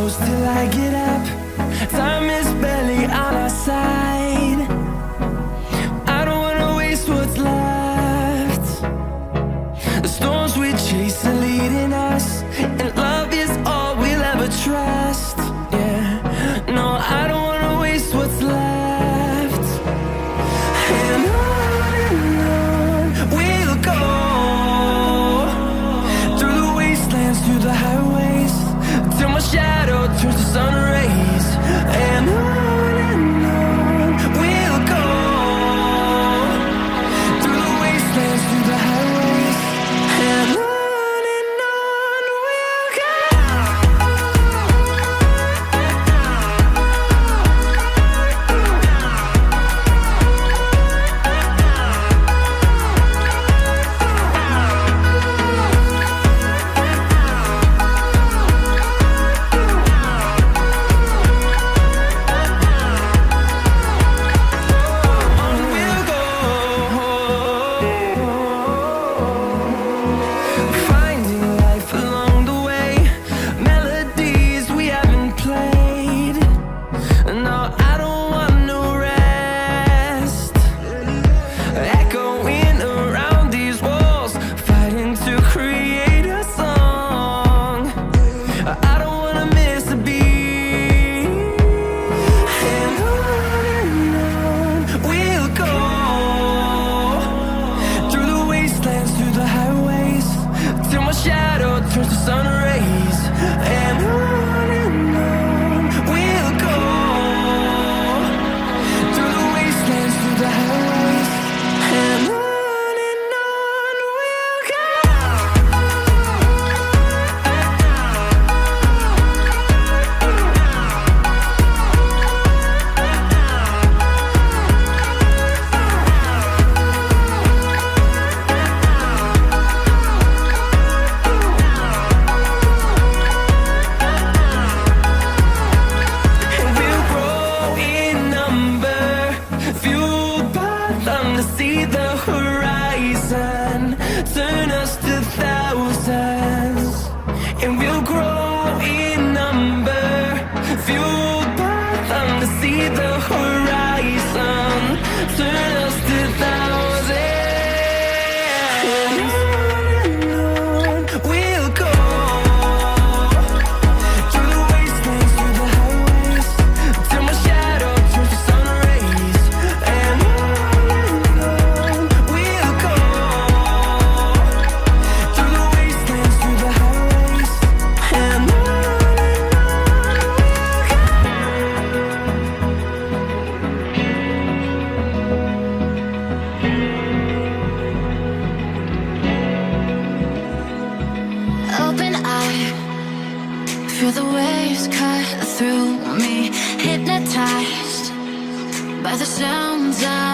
close till I get up. Time is barely on our side. I don't wanna waste what's left. The storms we chase are leading us, and love is all we'll ever trust. Yeah, no, I don't wanna waste what's left. And on we'll go, through the wastelands, through the highways, till my shadow turns to sun rays. And on we'll go, through the wastelands, through the highways, and on we'll go. Finding life along the way, melodies we haven't played. No, I don't want no rest. Echoing around these walls, fighting to create a song. I don't wanna miss a beat. And on we'll go, through the wastelands, through the highways, till my shadow turns to sun rays. And on we'll go, through the wastelands, through the highways, and on we'll go. And we'll grow in number, fueled by them to see the horizon, turn us to thousands. And we'll grow in number, fueled by them to see the horizon, turn us to thousands. And on we'll go, through the wastelands, through the highways, till my shadow turns to sun rays. And on we'll go, through the wastelands, through the highways, and on we'll go. Open eye, feel the waves cut through me, hypnotized by the sounds of